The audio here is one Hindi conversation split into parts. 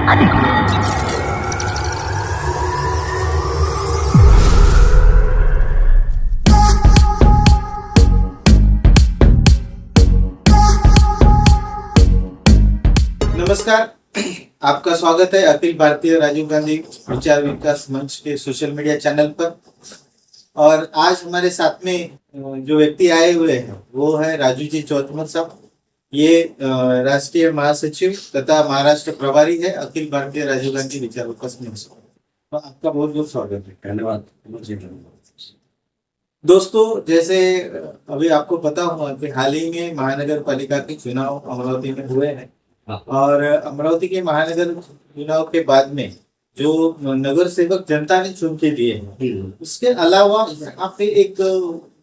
नमस्कार, आपका स्वागत है अखिल भारतीय राजीव गांधी विचार विकास मंच के सोशल मीडिया चैनल पर। और आज हमारे साथ में जो व्यक्ति आए हुए हैं वो है राजू जी चौतमल साहब। ये राष्ट्रीय महासचिव तथा महाराष्ट्र प्रभारी है अखिल भारतीय राजीव गांधी विचार विकास मंच। तो आपका बहुत बहुत स्वागत है। धन्यवाद। दोस्तों, जैसे अभी आपको पता हुआ कि हाल ही में महानगर पालिका के चुनाव अमरावती में हुए हैं और अमरावती के महानगर चुनाव के बाद में जो नगर सेवक जनता ने चुन के दिए हैं, उसके अलावा यहाँ पे एक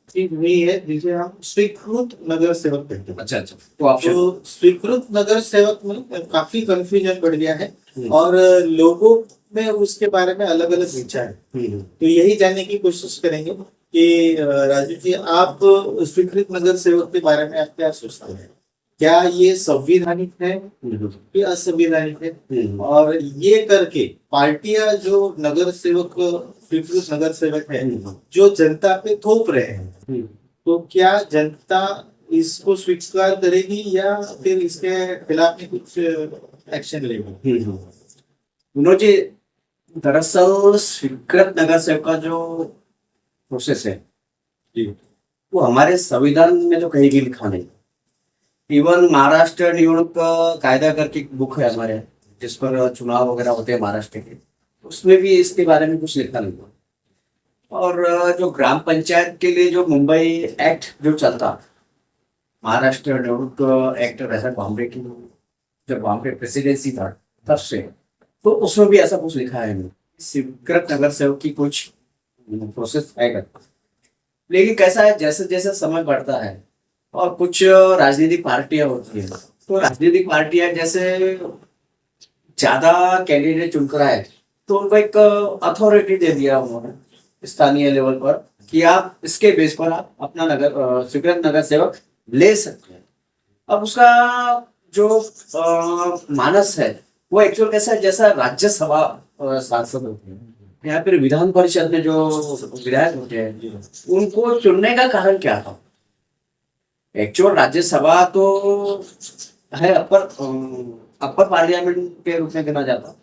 चीज हुई है जिसे हम स्वीकृत नगर सेवक कहते हैं। अच्छा, तो आप जो स्वीकृत नगर सेवक में काफी कंफ्यूजन बढ़ गया है और लोगों में उसके बारे में अलग अलग विचार है। तो यही जानने की कोशिश करेंगे कि राजू जी, आप स्वीकृत नगर सेवक के बारे में आप क्या सोचते हैं? क्या ये संविधानिक है या असंविधानिक है? और ये करके पार्टियां जो नगर सेवक स्वीकृत नगर सेवक है जो जनता पे थोप रहे हैं, तो क्या जनता इसको स्वीकार करेगी या फिर इसके खिलाफ में कुछ एक्शन लेगी? मनोज जी, दरअसल स्वीकृत नगर सेवक का जो प्रोसेस है वो हमारे संविधान में तो कहीं भी लिखा नहीं। इवन महाराष्ट्र निवडणूक कायदा करके एक बुक है हमारे, जिस पर चुनाव वगैरह होते हैं महाराष्ट्र के, उसमें भी इसके बारे में कुछ लिखा नहीं हुआ। और जो ग्राम पंचायत के लिए जो मुंबई एक्ट जो चलता, महाराष्ट्र निवडणूक एक्ट रहता बॉम्बे की, जब बॉम्बे प्रेसिडेंसी था तब से, तो उसमें भी ऐसा कुछ लिखा है नहीं। स्वीकृत नगर सेवक की कुछ प्रोसेस है। लेकिन कैसा है, जैसे जैसे समय बढ़ता है और कुछ राजनीतिक पार्टियां होती है, तो राजनीतिक पार्टियां जैसे ज्यादा कैंडिडेट चुनकर आए तो उनको एक अथॉरिटी दे दिया उन्होंने स्थानीय लेवल पर कि आप इसके बेस पर आप अपना नगर स्वीकृत नगर सेवक ले सकते हैं। अब उसका जो मानस है वो एक्चुअल कैसा है, जैसा राज्यसभा सांसद होते हैं या फिर विधान परिषद में जो विधायक होते हैं, उनको चुनने का कारण क्या था? एक्चुअल राज्यसभा तो है अपर पार्लियामेंट के रूप में गिना जाता,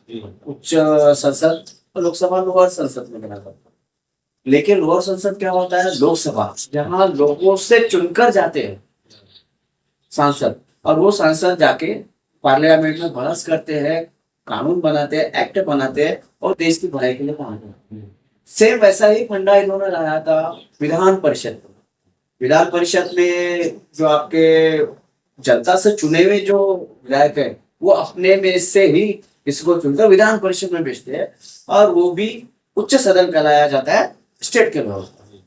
उच्च संसद, और लोकसभा लोअर संसद में गिना जाता। लेकिन लोअर संसद क्या होता है? लोकसभा, जहां लोगों से चुनकर जाते हैं सांसद, और वो सांसद जाके पार्लियामेंट में बहस करते हैं, कानून बनाते हैं, एक्ट बनाते हैं और देश की भलाई के लिए काम करते हैं। सेम वैसा ही फंडा इन्होंने लाया था विधान परिषद। विधान परिषद में जो आपके जनता से चुने हुए जो विधायक है वो अपने में से ही इसको चुनकर विधान परिषद में भेजते हैं, और वो भी उच्च सदन कहलाया जाता है स्टेट के लेवल पर।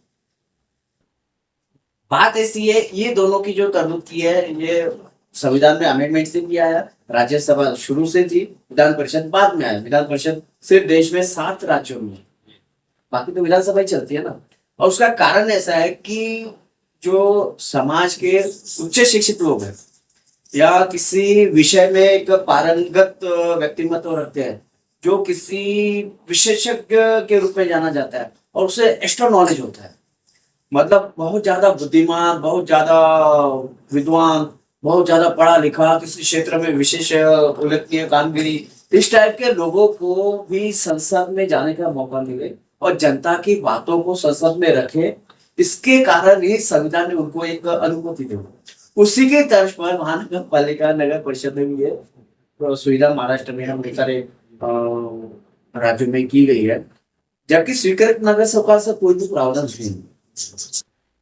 बात ऐसी है, ये दोनों की जो तरमीद है ये संविधान में अमेंडमेंट से भी आया। राज्यसभा शुरू से थी, विधान परिषद बाद में आया। विधान परिषद सिर्फ देश में 7 राज्यों में, बाकी तो विधानसभा ही चलती है ना। और उसका कारण ऐसा है कि जो समाज के उच्च शिक्षित लोग हैं या किसी विषय में एक पारंगत व्यक्तिमत्व रखते हैं, जो किसी विशेषज्ञ के रूप में जाना जाता है और उसे एक्स्ट्रा नॉलेज होता है, मतलब बहुत ज्यादा बुद्धिमान, बहुत ज्यादा विद्वान, बहुत ज्यादा पढ़ा लिखा, किसी क्षेत्र में विशेष उल्लेखनीय कामगिरी, इस टाइप के लोगों को भी संसद में जाने का मौका मिले और जनता की बातों को संसद में रखे। इसके कारण ही संविधान ने उनको एक अनुमति दी। उसी के तर्ज पर महानगर पालिका नगर परिषद में भी ये सुविधा महाराष्ट्र में हम सारे राज्यों में की गई है। जबकि स्वीकृत नगर सेवक से कोई भी प्रावधान नहीं,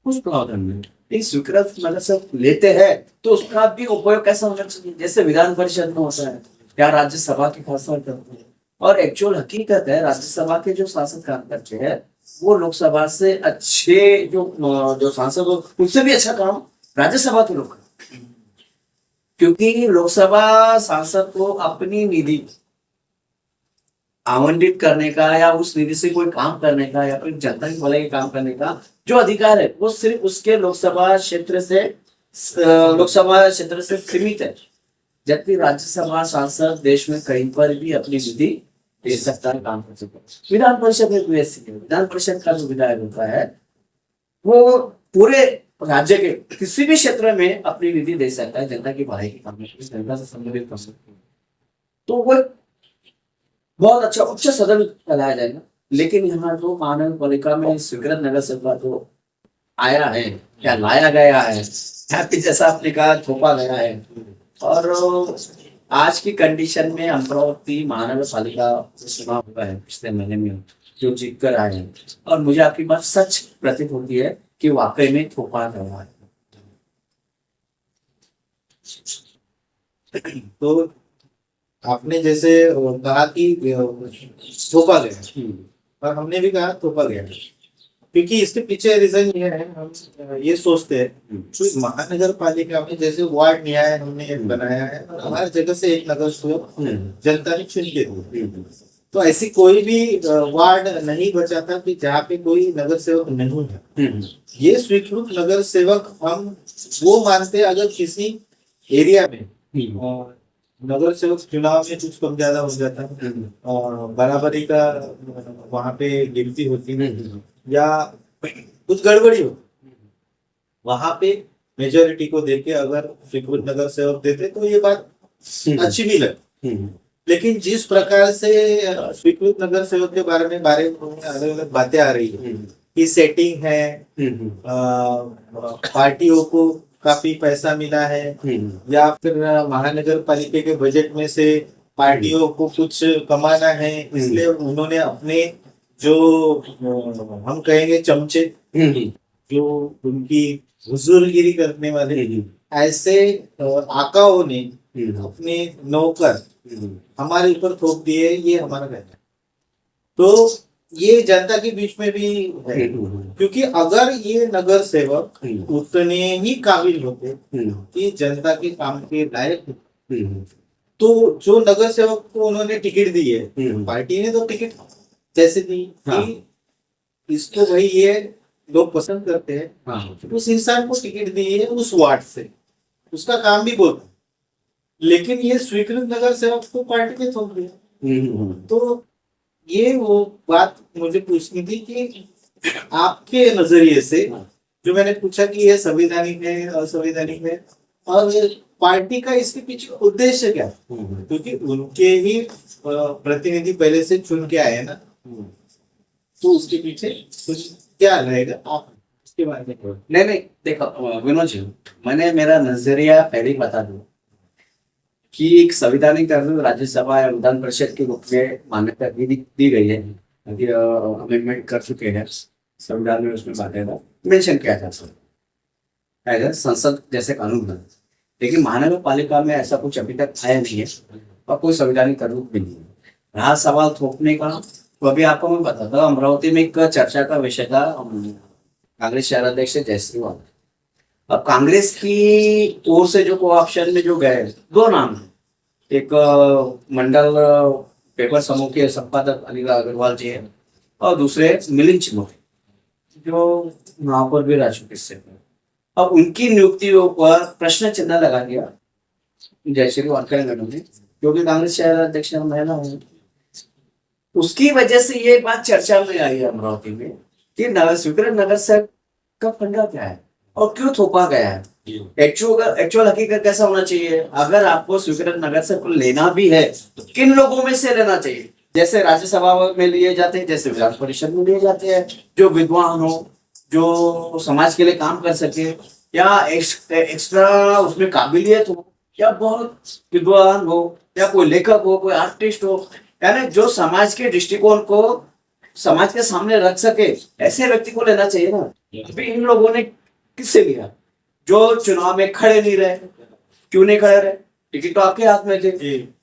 कुछ प्रावधान नहीं। स्वीकृत नगर सेवक लेते हैं तो उसका भी उपयोग कैसा होना चाहिए, जैसे विधान परिषद में होता है या राज्यसभा की खासतौर करते हैं। और एक्चुअल हकीकत है, राज्यसभा के जो सांसद काम करते हैं वो लोकसभा से अच्छे जो सांसद हो उनसे भी अच्छा काम राज्यसभा के लोग, क्योंकि लोकसभा सांसद को अपनी निधि आवंटित करने का या उस निधि से कोई काम करने का या फिर जनता की भलाई काम करने का जो अधिकार है वो सिर्फ उसके लोकसभा क्षेत्र से सीमित है। जबकि राज्यसभा सांसद देश में कहीं पर भी अपनी निधि दे सकता है, काम कर सकता है। विधान परिषद में कोई ऐसी नहीं है। विधान परिषद का जो विधायक होता है वो पूरे राज्य के किसी भी क्षेत्र में अपनी निधि दे सकता है, जनता की भलाई की काम कर सकता है, जनता से संबंधित कर सकता है। तो वो बहुत अच्छा उच्च सदन कहलाया जाएगा। लेकिन यहाँ जो महानगर पालिका में स्वीकृत नगर सेवक जो आया है या लाया गया है, या फिर जैसा आपने कहा थोपा गया है, और आज की कंडीशन में अमरावती महानगर पालिका चुनाव हुआ है पिछले महीने में, जो जीत कर आए हैं, और मुझे आपकी बात सच प्रतीत होती है कि वाकई में थोपा गया है। तो आपने जैसे कहा कि थोपा गया, और हमने भी कहा थोपा गया, क्योंकि इसके पीछे रीजन ये है, हम ये सोचते हैं कि महानगर पालिका में जैसे वार्ड न्याय हमने बनाया है, और हर जगह से एक नगर सेवक जनता ने चुन के दिया, तो ऐसी कोई भी वार्ड नहीं बचा था कि जहाँ पे कोई नगर सेवक नहीं है। ये स्वीकृत नगर सेवक हम वो मानते हैं अगर किसी एरिया में नगर सेवक चुनाव में कुछ कम ज्यादा हो जाता है और बराबरी का वहां पे गिनती होती है या कुछ गड़बड़ी हो, वहां पे मेजोरिटी को देके अगर स्वीकृत नगर सेवक देते तो ये बात अच्छी भी लगती। लेकिन जिस प्रकार से स्वीकृत नगर सेवक के बारे में अलग अलग बातें आ रही है कि सेटिंग है, पार्टियों को काफी पैसा मिला है, या फिर महानगर पालिका के बजट में से पार्टियों को कुछ कमाना है, इसलिए उन्होंने अपने जो हम कहेंगे चमचे, जो उनकी हुजूरगिरी करने वाले ऐसे आकाओं ने अपने नौकर हमारे ऊपर थोप दिए, ये हमारा कहना है। तो ये जनता के बीच में भी है, क्योंकि अगर ये नगर सेवक उतने ही काबिल होते कि जनता के काम के लायक होते, तो जो नगर सेवक को उन्होंने टिकट दी है, पार्टी ने तो टिकट जैसे दी कि इसको भाई ये लोग पसंद करते हैं, उस इंसान को टिकट दी है उस वार्ड से, उसका काम भी बोलता, लेकिन ये स्वीकृत नगर सेवक को पार्टी ने थोप दिया। तो ये वो बात मुझे पूछनी थी कि आपके नजरिए से, जो मैंने पूछा कि ये संवैधानिक है असंवैधानिक है, और पार्टी का इसके पीछे उद्देश्य क्या है, क्योंकि उनके ही प्रतिनिधि पहले से चुन के आए ना, तो उसके पीछे कुछ क्या रहेगा आप इसके बारे में? नहीं देखो विनोद जी, मैंने मेरा नजरिया पहले ही बता दूं कि एक संवैधानिक कानून राज्यसभा या विधान परिषद के रूप में मान्यता दी गई है, अमेंडमेंट कर चुके हैं संविधान में, उसमें बाकायदा मेंशन किया जा सकता है संसद जैसे कानून बने। लेकिन महानगर पालिका में ऐसा कुछ अभी तक आया नहीं है और कोई संवैधानिक कानून भी नहीं है। रहा सवाल थोपने का, तो अभी आपको मैं बताता हूँ, अमरावती में एक चर्चा का विषय था कांग्रेस शहर अध्यक्ष जयश्रीवाल। अब कांग्रेस की ओर से जो कोऑप्शन में जो गए, दो नाम है, एक मंडल पेपर समूह के संपादक अनिला अग्रवाल जी है, और दूसरे मिलिंद चिमोटे जो महापौर भी रह चुके इससे। अब उनकी नियुक्तियों पर प्रश्न चिन्ह लगा दिया जयश्री वानखेड़े मैडम ने, क्योंकि कांग्रेस शहर अध्यक्ष महिला है। उसकी वजह से ये बात चर्चा में आई है अमरावती में कि स्वीकृत नगर सेवक का फंडा क्या है और क्यों थोपा गया है। एक्चुअल हकीकत कैसा होना चाहिए, अगर आपको स्वीकृत नगर सेवक लेना भी है तो किन लोगों में से लेना चाहिए, जैसे राज्यसभा में लिए जाते हैं, जैसे विधान परिषद में लिए जाते हैं, जो विद्वान हो, जो समाज के लिए काम कर सके, या एक्स्ट्रा उसमें काबिलियत हो, या बहुत विद्वान हो, या कोई लेखक हो, कोई आर्टिस्ट हो, यानी जो समाज के दृष्टिकोण को समाज के सामने रख सके, ऐसे व्यक्ति को लेना चाहिए ना। अभी इन लोगों ने किससे लिया जो चुनाव में खड़े नहीं रहे? क्यों नहीं खड़े रहे? टिकट तो आपके हाथ में थे,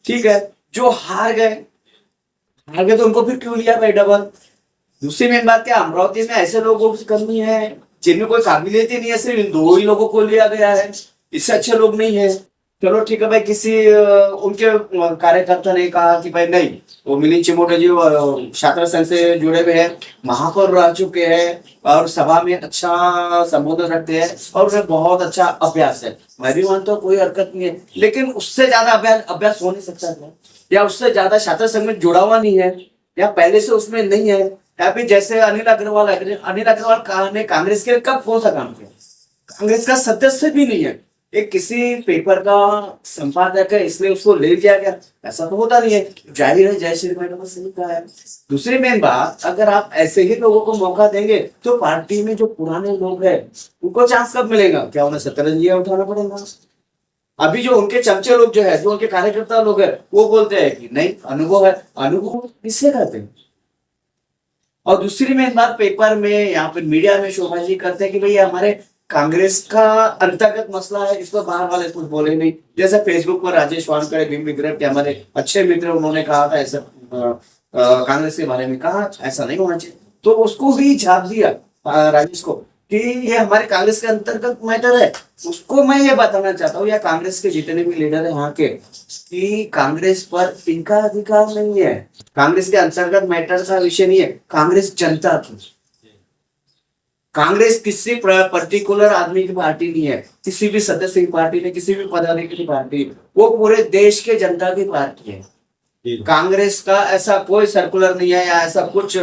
ठीक है। जो हार गए तो उनको फिर क्यों लिया भाई डबल? दूसरी मेन बात क्या, अमरावती में ऐसे लोगों की कमी है जिनमें कोई काबिलियत ही नहीं है, सिर्फ इन दो ही लोगों को लिया गया है, इससे अच्छे लोग नहीं है। चलो ठीक है भाई, किसी उनके कार्यकर्ता ने कहा कि भाई नहीं, वो मिलिंद चिमोटे जी छात्र संघ से जुड़े हुए हैं, महापौर रह चुके हैं और सभा में अच्छा संबोधन रखते हैं और उन्हें बहुत अच्छा अभ्यास है। मैं भी मानता हूँ कोई हरकत नहीं है, लेकिन उससे ज्यादा अभ्यास हो नहीं सकता है, या उससे ज्यादा छात्र संघ में जुड़ा हुआ नहीं है, या पहले से उसमें नहीं है, या फिर जैसे अनिल अग्रवाल ने कांग्रेस के लिए कब कौन सा काम किया, कांग्रेस का सदस्य भी नहीं है, एक किसी पेपर का संपादक है इसलिए उसको ले लिया गया, ऐसा तो होता नहीं है। जाहिर है जयश्री मैडम ने सही कहा है। दूसरी मेन बात, अगर आप ऐसे ही लोगों को मौका देंगे तो पार्टी में जो पुराने लोग हैं उनको चांस कब मिलेगा, क्या उन्हें शतरंजियां उठाना पड़ेगा? अभी जो उनके चमचे लोग जो है, जो उनके कार्यकर्ता लोग हैं, वो बोलते हैं कि नहीं अनुभव है, अनुभव किससे कहते हैं? और दूसरी मेन बात, पेपर में यहाँ पे मीडिया में शोबाजी करते हैं कि भाई हमारे कांग्रेस का अंतर्गत मसला है, इस पर बाहर वाले कुछ बोले नहीं। जैसे फेसबुक पर राजेश वानखड़े भीम विक्रम के हमारे अच्छे मित्र, उन्होंने कहा था ऐसा कांग्रेस के बारे में कहा ऐसा नहीं होना चाहिए, तो उसको भी झाप दिया राजेश को कि ये हमारे कांग्रेस के अंतर्गत मैटर है। उसको मैं ये बताना चाहता हूँ, या कांग्रेस के जितने भी लीडर है यहाँ के, कि कांग्रेस पर इनका अधिकार नहीं है, कांग्रेस के अंतर्गत मैटर का विषय नहीं है, कांग्रेस जनता की, कांग्रेस किसी पर्टिकुलर आदमी की पार्टी नहीं है, किसी भी सदस्य की पार्टी नहीं, किसी भी पदाधिकारी की पार्टी, वो पूरे देश के जनता की पार्टी है। कांग्रेस का ऐसा कोई सर्कुलर नहीं है, या ऐसा कुछ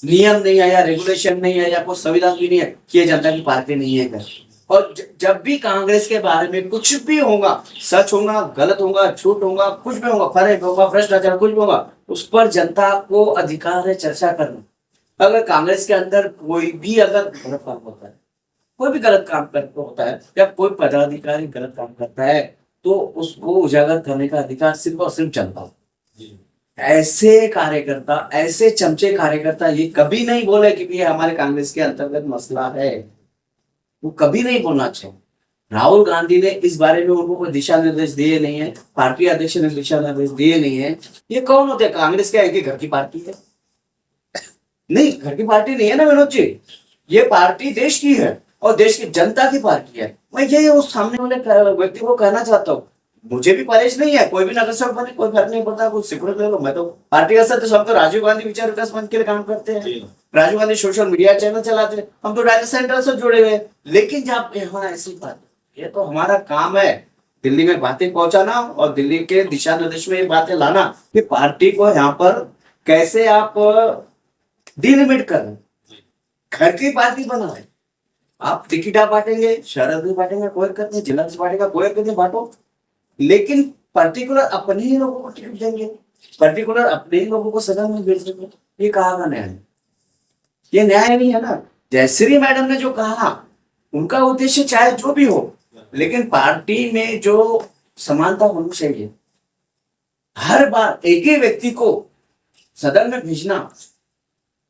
नियम नहीं है, या रेगुलेशन नहीं है, या कोई संविधान भी नहीं है कि ये जनता की पार्टी नहीं है। और जब भी कांग्रेस के बारे में कुछ भी होगा, सच होगा, गलत होगा, झूठ होगा, कुछ भी होगा, फर्क होगा, भ्रष्टाचार कुछ भी होगा, उस पर जनता को अधिकार है चर्चा करना। अगर कांग्रेस के अंदर कोई भी अगर गलत काम होता है, कोई भी गलत काम होता है, या कोई पदाधिकारी गलत काम करता है, तो उसको उजागर करने का अधिकार सिर्फ और सिर्फ जनता को। ऐसे कार्यकर्ता, ऐसे चमचे कार्यकर्ता ये कभी नहीं बोले कि ये हमारे कांग्रेस के अंतर्गत मसला है, वो कभी नहीं बोलना चाहिए। राहुल गांधी ने इस बारे में उनको कोई दिशा निर्देश दिए नहीं है, पार्टी अध्यक्ष ने दिशा निर्देश दिए नहीं है। ये कौन होते हैं? कांग्रेस क्या है, घर की पार्टी है? नहीं, घर की पार्टी नहीं है ना विनोद जी, ये पार्टी देश की है और देश की जनता की पार्टी है। मैं ये उस सामने वाले व्यक्ति को कहना चाहता हूँ, मुझे भी परहेज नहीं है, कोई भी नगर सेवक बने, कोई फर्क नहीं पड़ता, कुछ सिक्योरिटी ले लो। मैं तो पार्टी का सदस्य, हम तो राजीव गांधी विचार विकास मंच के लिए काम करते हैं, Rajiv Gandhi social media channel चलाते हैं, हम तो डायरेक्ट सेंटर से जुड़े हुए हैं। लेकिन जब यहाँ ऐसी बात, ये तो हमारा काम है दिल्ली में बातें पहुंचाना और दिल्ली के दिशा निर्देश में ये बातें लाना कि पार्टी को यहाँ पर कैसे आप डिलिमिट करें, घर की पार्टी बनाए। आप टिकट बांटेंगे, शहर भी बांटेंगे, कोई हरकत नहीं, जिला से बांटेगा, कोई हरकत नहीं, बांटो, लेकिन पर्टिकुलर अपने ही लोगों को टिकट देंगे, पर्टिकुलर अपने ही लोगों को सदन में भेज देंगे, ये कहाँ का न्याय? ये न्याय नहीं है ना। जयश्री मैडम ने जो कहा, उनका उद्देश्य चाहे जो भी हो, लेकिन पार्टी में जो समानता होनी चाहिए। हर बार एक ही व्यक्ति को सदन में भेजना,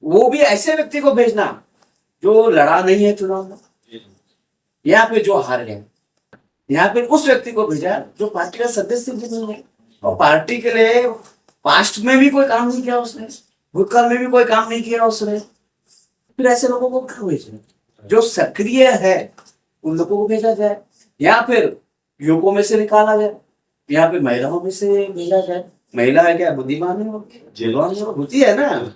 वो भी ऐसे व्यक्ति को भेजना जो लड़ा नहीं है चुनाव में, या फिर जो हार गया, यहाँ पे उस व्यक्ति को भेजा जो पार्टी का सदस्य भी नहीं है और पार्टी के लिए पास्ट में भी कोई काम नहीं किया उसने, भूतकाल में भी कोई काम नहीं किया उसने। फिर ऐसे लोगों को क्यों भेजना? जो सक्रिय है उन लोगों को भेजा जाए, या फिर युवकों में से निकाला जाए, या फिर महिलाओं में से भेजा जाए। महिला है क्या बुद्धिमान है? होती है ना,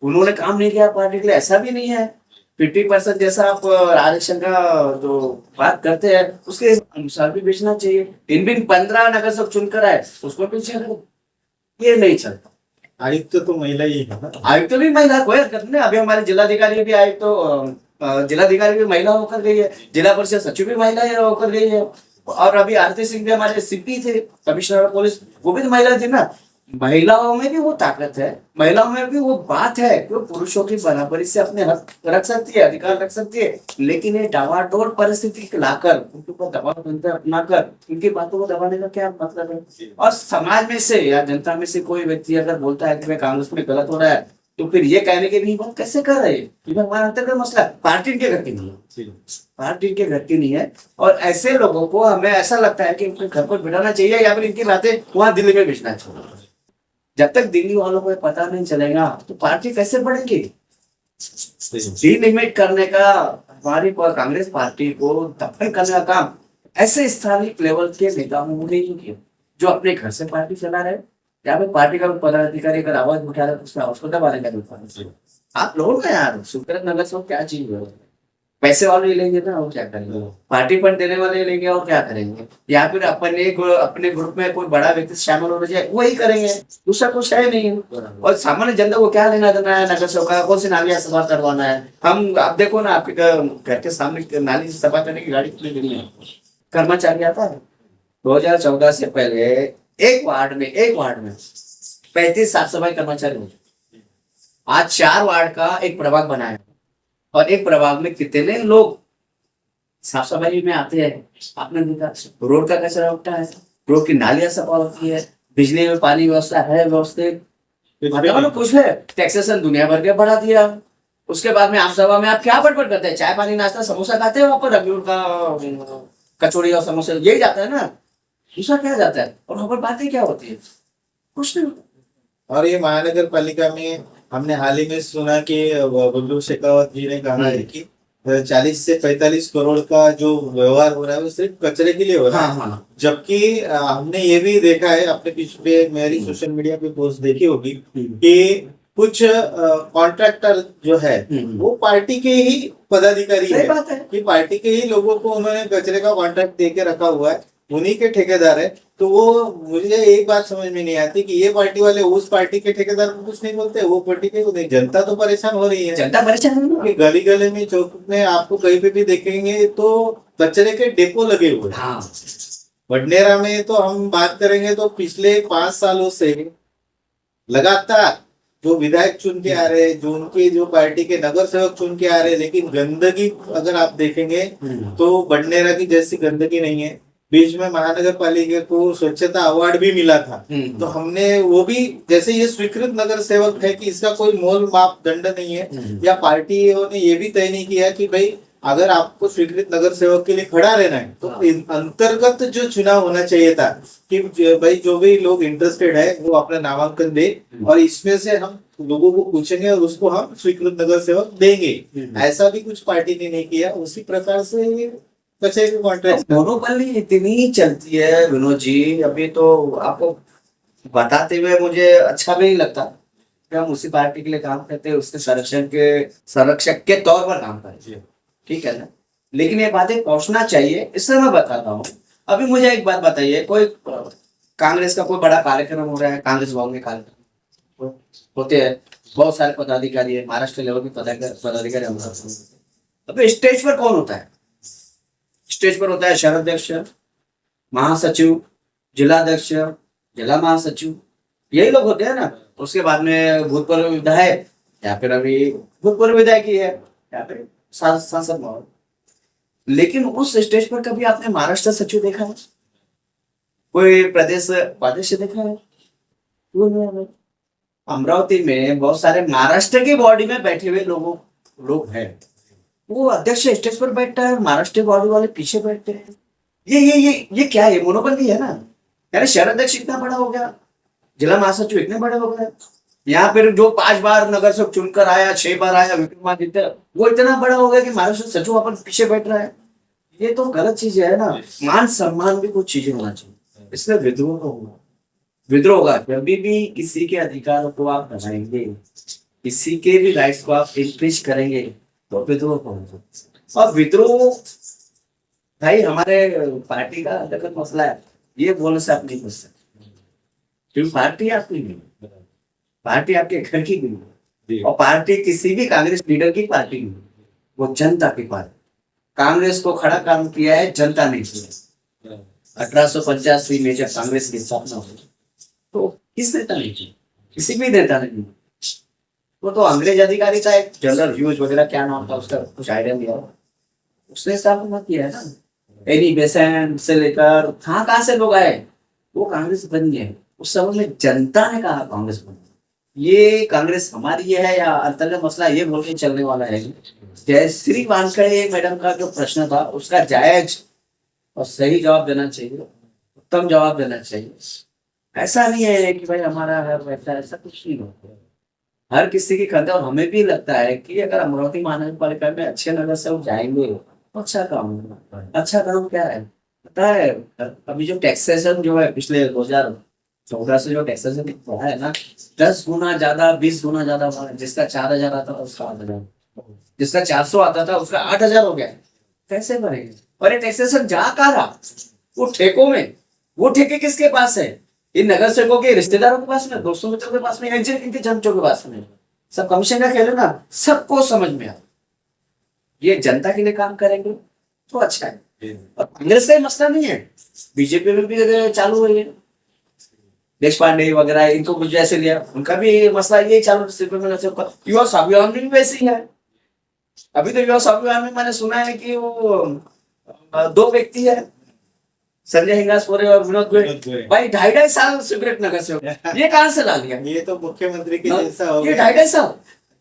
उन्होंने काम नहीं किया पार्टी के लिए, ऐसा भी नहीं है। 50% जैसा आप आरक्षण का जो बात करते हैं उसके अनुसार भी बेचना चाहिए। इन बिन 15 नगर सब चुनकर आए, उसको पीछे करो, ये नहीं चलता। आयुक्त तो महिला ही है ना? आयुक्त भी महिला, कोई हरकत नहीं। अभी हमारे जिलाधिकारी भी आयुक्त तो जिलाधिकारी भी महिला होकर गई है, जिला परिषद सचिव भी महिला होकर गई है, और अभी आरती सिंह भी हमारे सीपी थे, कमिश्नर पुलिस, वो भी तो महिला थी ना। महिलाओं में भी वो ताकत है, महिलाओं में भी वो बात है कि वो पुरुषों की बराबरी से अपने हक रख सकती है, अधिकार रख सकती है। लेकिन ये डावाडोल परिस्थिति लाकर उनके ऊपर दबाव बनकर अपनाकर उनकी बातों को दबाने का क्या मतलब है? और समाज में से या जनता में से कोई व्यक्ति अगर बोलता है कि मैं कांग्रेस में गलत हो रहा है, तो फिर ये कहने के भी बात कैसे कर रहे हैं? हमारा अंतर्गत मसला पार्टी के घर की नहीं है, पार्टी के घर की नहीं है। और ऐसे लोगों को हमें ऐसा लगता है कि उनके घर पर बिठाना चाहिए, या फिर इनकी बातें वहां दिल्ली में भेजना चाहिए। जब तक दिल्ली वालों को पता नहीं चलेगा तो पार्टी कैसे बढ़ेगी? डिलिमिट करने का, हमारी कांग्रेस पार्टी को दफन करने का काम ऐसे स्थानीय लेवल के नेताओं ने ही किया जो अपने घर से पार्टी चला रहे, या फिर पार्टी का पदाधिकारी अगर आवाज उठा रहा है तो उसमें आवाज को दबाने का भी। आप लोगों का यार सुकृत नगर से क्या चीज है, पैसे वाले लेंगे ना और क्या करेंगे, पार्टी फंड देने वाले लेंगे और क्या करेंगे, या फिर अपने ग्रुप में कोई बड़ा व्यक्ति शामिल होना चाहिए वही करेंगे, दूसरा कुछ है नहीं। और सामान्य जनता को क्या लेना देना है नगर सेवक का, कौन सी नालियां सफा करवाना है। हम आप देखो ना, आपके घर के सामने नाली सफा करने की गाड़ी कितनी देनी है, कर्मचारी आता है। 2014 से पहले एक वार्ड में 35 साफ सफाई कर्मचारी होते, आज 4 वार्ड का एक प्रभाग बनाया और एक प्रभाग में कितने लोग साफ सफाई में आते हैं। आपने देखा रोड का कचरा उठता है, रोड की नालियां सफा होती है, बिजली में पानी व्यवस्था है व्यवस्थित, मतलब कुछ है। टैक्सेशन दुनिया भर के बढ़ा दिया। उसके बाद में आमसभा में आप क्या बटबट करते हैं, चाय पानी नाश्ता समोसा खाते हैं वहां पर, रविवार का कचौड़ी और समोसा यही जाता है ना, दूसरा क्या जाता है। और वहां पर बातें क्या होती है, कुछ नहीं। और ये महानगर पालिका में हमने हाल ही में सुना कि बुल्लू शेखावत जी ने कहा है कि 40 से 45 करोड़ का जो व्यवहार हो रहा है वो सिर्फ कचरे के लिए हो रहा है। हाँ। जबकि हमने ये भी देखा है, अपने पीछे मेरी सोशल मीडिया पे पोस्ट देखी होगी कि कुछ कॉन्ट्रैक्टर जो है वो पार्टी के ही पदाधिकारी सही बात है। कि पार्टी के ही लोगों को उन्होंने कचरे का कॉन्ट्रैक्ट दे के रखा हुआ है, उन्हीं के ठेकेदार है। तो वो मुझे एक बात समझ में नहीं आती कि ये पार्टी वाले उस पार्टी के ठेकेदार को कुछ नहीं बोलते, वो पार्टी के को नहीं। जनता तो परेशान हो रही है, जनता परेशान है कि गली गली में चौक में आपको कहीं पे भी देखेंगे तो कचरे के डेपो लगे हुए हैं। हाँ। वडनेरा में तो हम बात करेंगे तो पिछले 5 सालों से लगातार जो विधायक चुन के आ रहे हैं, जो उनके जो पार्टी के नगर सेवक चुन के आ रहे हैं, लेकिन गंदगी अगर आप देखेंगे तो बडनेरा की जैसी गंदगी नहीं है। बीच में महानगर पालिका को स्वच्छता अवार्ड भी मिला था, तो हमने वो भी, जैसे ये स्वीकृत नगर सेवक है कि इसका कोई मोल मापदंड नहीं है, या पार्टियों ने ये भी तय नहीं किया कि भाई अगर आपको स्वीकृत नगर सेवक के लिए खड़ा रहना है तो अंतर्गत जो चुनाव होना चाहिए था कि भाई जो भी लोग इंटरेस्टेड है वो अपना नामांकन दे और इसमें से हम लोगों को पूछेंगे और उसको हम स्वीकृत नगर सेवक देंगे। ऐसा भी कुछ पार्टी ने नहीं किया। उसी प्रकार से कचरे के कॉन्ट्रैक्ट मोनोपोली इतनी चलती है विनोद जी, अभी तो आपको बताते हुए मुझे अच्छा भी नहीं लगता कि हम उसी पार्टी के लिए काम करते हैं, उसके संरक्षक के तौर पर काम करते, ठीक है ना। लेकिन ये बातें पहुंचना चाहिए, इसलिए मैं बताता हूँ। अभी मुझे एक बात बताइए, कोई कांग्रेस का कोई बड़ा कार्यक्रम हो रहा है, कांग्रेस भवन में कार्यक्रम होते हैं, बहुत सारे पदाधिकारी है, महाराष्ट्र लेवल के पदाधिकारी हम। अभी स्टेज पर कौन होता है, स्टेज पर होता है शहर अध्यक्ष, महासचिव, जिलाध्यक्ष, जिला महासचिव, यही लोग होते हैं ना। उसके बाद में भूतपूर्व विधायक, या फिर अभी भूतपूर्व विधायक ही है, या फिर सांसद महोदय। लेकिन उस स्टेज पर कभी आपने महाराष्ट्र सचिव देखा है, कोई प्रदेश उपाध्यक्ष देखा है? अमरावती में बहुत सारे महाराष्ट्र की बॉडी में बैठे हुए लोग हैं, वो अध्यक्ष स्टेज पर बैठता है, महाराष्ट्र बॉडी वाले पीछे बैठते हैं। ये क्या है, मोनोपोली है ना। यानी शहर अध्यक्ष इतना बड़ा हो गया, जिला महासचिव इतने बड़े हो गए, यहाँ पर जो 5 बार नगर सेवक चुनकर आया, 6 बार आया विक्रमादित्य, वो इतना बड़ा हो गया कि महाराष्ट्र सचिव अपन पीछे बैठ रहा है। ये तो गलत चीज है ना। मान सम्मान भी कुछ चीजें होना चाहिए, इसलिए विद्रोह होगा कभी भी किसी के अधिकारों को आप बनाएंगे, किसी के भी राइट्स को आप इंक्रीज करेंगे तो विद्रोह होगा। और विद्रोह भाई हमारे पार्टी का अंतर्गत मसला है, ये बोलने से आप नहीं बच सकते, क्योंकि पार्टी आपकी नहीं, पार्टी आपके घर की नहीं, और पार्टी किसी भी कांग्रेस लीडर की पार्टी नहीं, वो जनता की पार्टी। कांग्रेस को खड़ा काम किया है जनता ने किया। 1885 में जब कांग्रेस की स्थापना हुई तो किस नेता ने की, किसी भी नेता ने नहीं। वो तो अंग्रेज अधिकारी था, एक जनरल ह्यूज वगैरह क्या नाम था उसका, कुछ आइडिया दिया, उसने स्थापना किया है ना। एनी बेसेंट से लेकर कहाँ से लोग आए, वो कांग्रेस बन गए। उस समय में जनता ने कहा कांग्रेस बन। ये कांग्रेस हमारी है या अंतर्गत मसला, ये बोल के चलने वाला है। जयश्री वानखेड़े मैडम का जो प्रश्न था उसका जायज और सही जवाब देना चाहिए, उत्तम जवाब देना चाहिए। ऐसा नहीं है कि भाई हमारा है वैसा, ऐसा कुछ नहीं होता। हर किसी की खंड, और हमें भी लगता है कि अगर अमरावती महानगर पालिका में अच्छे नगर से जाएंगे तो अच्छा काम होगा। अच्छा काम क्या है, लगता है अभी जो टैक्सेशन जो है पिछले 2014 से जो टैक्सेशन बढ़ा है ना, 10 गुना ज्यादा, 20 गुना ज्यादा बढ़ा है। जिसका 4,000 आता था उसका 8,000, जिसका 400 आता था उसका 8,000 हो गया। कैसे बढ़ेगा? और ये टैक्सेशन जा कहाँ रहा? वो ठेकों में। वो ठेके किसके पास है? इन नगर सेवकों के रिश्तेदारों के पास में, दोस्तों मित्रों के पास में, इनके जनचों के पास में। सब कमीशन का खेल है ना, सबको समझ में आ। ये जनता के लिए काम करेंगे तो अच्छा है। और कांग्रेस का ही मसला नहीं है, बीजेपी में भी चालू है ये। देश पांडे वगैरह इनको कुछ जैसे लिया, उनका भी मसला ये चालू है। युवा स्वाभिमान में भी वैसे ही है। अभी तो युवा स्वाभिमान में मैंने सुना है कि वो 2 व्यक्ति है, संजय हिंगासपुरे और विनोद गोयल। भाई 2.5 साल सिगरेट नगर से ये कहां से ला लिया? ये तो मुख्यमंत्री के जैसा हो ये गया। 2.5 साल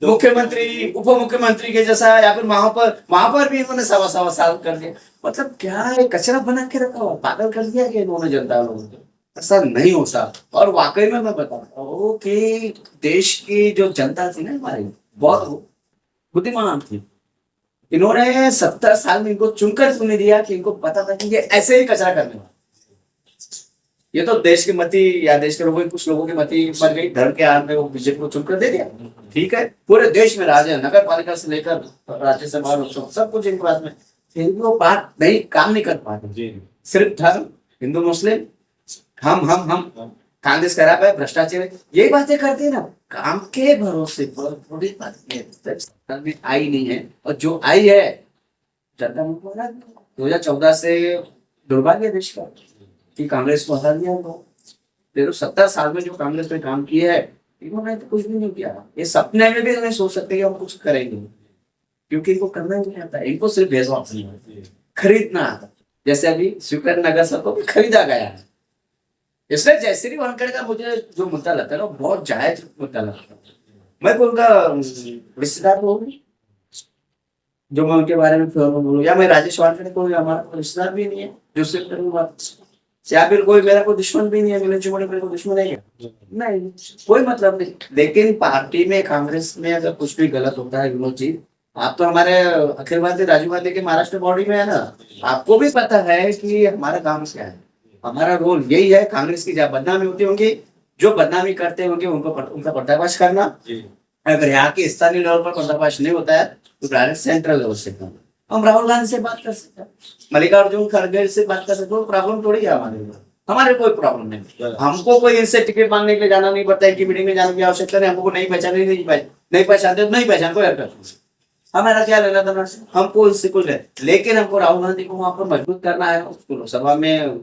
मुख्यमंत्री उप मुख्यमंत्री के जैसा, या फिर वहां पर भी इन्होंने 1.25 साल कर दिया। मतलब क्या है, कचरा बना के रखा हुआ, पागल कर दिया कि इन्होंने जनता लोगों को। ऐसा नहीं होता। और वाकई में मैं बताता हूँ कि देश की जो जनता थी ना हमारी, बहुत बुद्धिमान थी। इन्होंने 70 साल में इनको चुनकर क्यों नहीं दिया कि इनको पता था कि ये ऐसे ही कचरा करने वाला। ये तो देश की मति या देश के लोगों की, कुछ लोगों की मति बन गई, धर्म के आड़ में वो बीजेपी को चुनकर दे दिया। ठीक है, पूरे देश में राज है, नगर पालिका से लेकर राज्यसभा लोकसभा सब कुछ इनके पास में। फिर भी वो बात नहीं, काम नहीं कर पाते। सिर्फ धर्म, हिंदू मुस्लिम, हम कांग्रेस करा पाए, भ्रष्टाचार, यही बातें करती है ना। काम के भरोसे पर थोड़ी बात में आई नहीं है। और जो आई है जनता मुझको 2014 से दुर्भाग्य देश का कि कांग्रेस को हटा दिया। तो 70 साल में जो कांग्रेस ने काम किया है, इन्होंने तो कुछ भी नहीं किया। ये सपने में भी नहीं सोच सकते कि हम कुछ करेंगे, क्योंकि इनको करना ही नहीं आता। इनको सिर्फ भेदभाव खरीदना आता। जैसे अभी स्वीकृत नगर सबको भी खरीदा गया है। इसलिए जयश्री वानखेड़े का मुझे जो मुद्दा लगता है ना, बहुत जायज मुद्दा लगता है। मैं कोई उनका रिश्तेदार होगी जो मैं उनके बारे में बोलूं, या मैं राजेश वानखेड़े को हमारा रिश्तेदार भी नहीं है जो सिर्फ करूंगा, या फिर कोई मेरा कोई दुश्मन भी नहीं है, मिलन चुमन मेरे को दुश्मन है क्या? नहीं, कोई मतलब नहीं। लेकिन पार्टी में, कांग्रेस में अगर कुछ भी गलत होता है विनोद जी, आप तो हमारे अखिल भारतीय राजीव गांधी के महाराष्ट्र बॉडी में है ना, आपको भी पता है कि हमारा काम क्या है। हमारा रोल यही है, कांग्रेस की जब बदनामी होती होंगी, जो बदनामी करते होंगे उनका पर्दाफाश करना। अगर यहाँ के स्थानीय लेवल पर पर्दाफाश नहीं होता है तो डायरेक्ट सेंट्रल लेवल से करना। हम राहुल गांधी से बात कर सकते हैं, मल्लिकार्जुन खड़गे से बात कर सकते हैं। प्रॉब्लम थोड़ी है हमारे कोई प्रॉब्लम नहीं। हमको कोई इनसे टिकट मांगने के लिए जाना नहीं पड़ता है, इनकी मीटिंग में जाने की आवश्यकता नहीं। हमको नहीं पहचाने, नहीं पहचान कोई हरकत। हमारा क्या लेना देना, हमको इससे कुछ है। लेकिन हमको राहुल गांधी को वहां पर मजबूत करना है, उसको लोकसभा में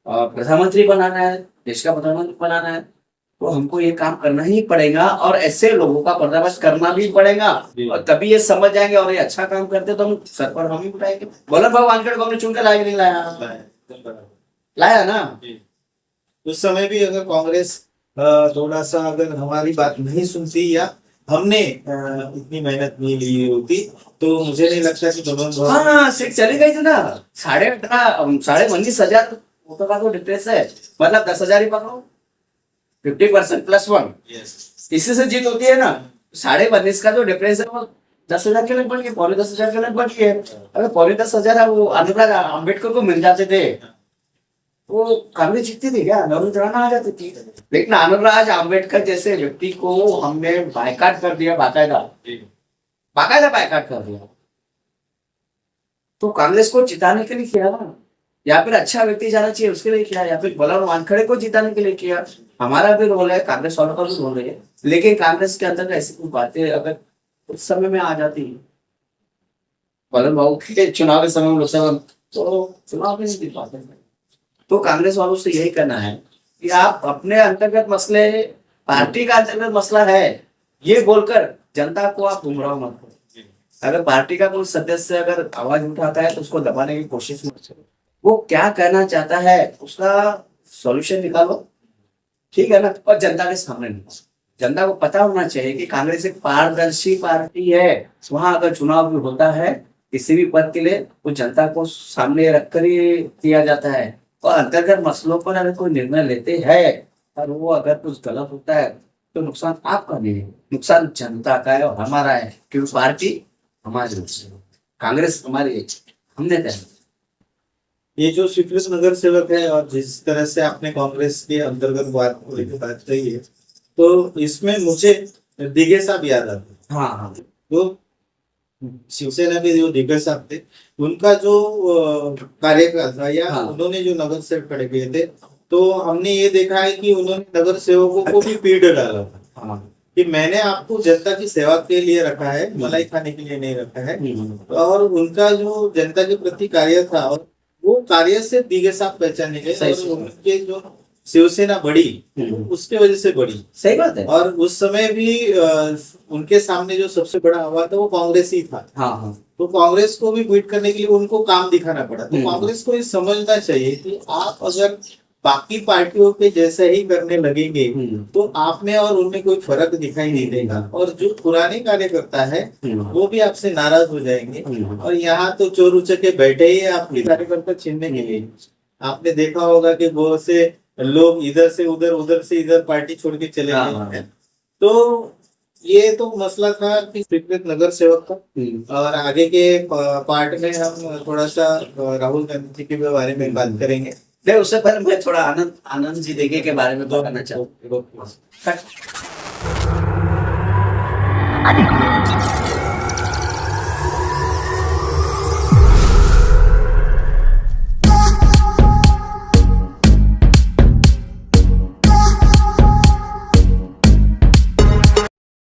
प्रधानमंत्री बनाना है, देश का प्रधानमंत्री बनाना है, तो हमको ये काम करना ही पड़ेगा। और ऐसे लोगों का पर्दाफाश करना भी पड़ेगा, और तभी ये समझ जाएंगे। और ये अच्छा काम करते तो हम सर पर हम ही उठाएंगे। बोले भाई वानखेड़े को हमने चुनकर लाया नहीं लाया ना। उस समय भी अगर कांग्रेस थोड़ा सा अगर हमारी बात नहीं सुनती या हमने इतनी मेहनत नहीं ली होती, तो मुझे नहीं लगता कि दोनों हाँ सीट चली गई थी ना। 19,500 वोटों का तो डिफरेंस है, मतलब 10,000 ही पकड़ो, 50% +1, इसी से जीत होती है ना। 19,500 का जो डिफरेंस है वो 10,000 के लगभग है, 10,500 के लगभग है। अगर 10,500 वो अनुराग अम्बेडकर को मिल जाते थे वो कांग्रेस जीतती थी क्या? नरेंद्र आ जाती थी। लेकिन अनुराग अम्बेडकर जैसे व्यक्ति को हमने बायकाट कर दिया, बाकायदा बायकाट कर दिया। तो कांग्रेस को जिताने के लिए किया ना, या फिर अच्छा व्यक्ति जाना चाहिए उसके लिए किया, या फिर बलराम वानखेड़े को जिताने के लिए किया। हमारा भी रोल है, कांग्रेस वालों का भी रोल है। लेकिन कांग्रेस के अंदर ऐसी कुछ बातें अगर उस समय में आ जाती, बलराम बाबू के चुनाव के समय में लोकसभा, तो चुनाव में नहीं जीत पाते। तो कांग्रेस वालों से यही कहना है कि आप अपने अंतर्गत मसले, पार्टी का अंतर्गत मसला है ये बोलकर जनता को आप गुमराह मत करो। अगर पार्टी का कोई सदस्य अगर आवाज उठाता है तो उसको दबाने की कोशिश मत करो। वो क्या कहना चाहता है उसका सॉल्यूशन निकालो, ठीक है ना। और जनता के सामने निकालो। जनता को पता होना चाहिए कि कांग्रेस एक पारदर्शी पार्टी है। वहां अगर चुनाव भी होता है किसी भी पद के लिए, वो जनता को सामने रखकर ही किया जाता है। और अंतर्गत मसलों पर अगर कोई निर्णय लेते हैं और वो अगर कुछ गलत होता है तो नुकसान आपका नहीं है, नुकसान जनता का है और हमारा है। क्योंकि पार्टी हमारी, कांग्रेस हमारी, हमने तय ये जो स्वीकृत नगर सेवक है और जिस तरह से आपने कांग्रेस के अंतर्गत बात को लेकर बात कही है, तो इसमें मुझे दिघे साहब याद आते हैं। हाँ हाँ तो शिवसेना के जो दिग्गज साहब थे, उनका जो कार्यकाल था या हाँ। उन्होंने जो नगर सेवक खड़े किए थे, तो हमने ये देखा है कि उन्होंने नगर सेवकों को भी पीड़ डाला था हाँ कि मैंने आपको जनता की सेवा के लिए रखा है, मलाई खाने के लिए नहीं रखा है। और उनका जो जनता के प्रति कार्य था, और वो कार्य से दिघे साहब पहचाने गए, सही और से। उनके जो शिवसेना बढ़ी उसके वजह से बढ़ी। सही बात है। और उस समय भी उनके सामने जो सबसे बड़ा आवाज था वो कांग्रेस ही था। हाँ हाँ तो कांग्रेस को भी बीट करने के लिए उनको काम दिखाना पड़ा। तो कांग्रेस को ये समझना चाहिए कि आप अगर बाकी पार्टियों के जैसे ही करने लगेंगे तो आप में और उनमें कोई फर्क दिखाई नहीं देगा, और जो पुराने कार्यकर्ता है वो भी आपसे नाराज हो जाएंगे। और यहाँ तो चोर उचके बैठे ही है आपके कार्यकर्ता छीनने के लिए। आपने देखा होगा कि बहुत से लोग इधर से उधर, उधर से इधर पार्टी छोड़ के चले गए हैं। तो ये तो मसला था कि स्वीकृत नगर सेवक का। और आगे के पार्ट में हम थोड़ा सा राहुल गांधी जी के बारे में बात करेंगे। नहीं, उससे पहले मैं थोड़ा आनंद जी देगे के बारे में बताना चाहूँ।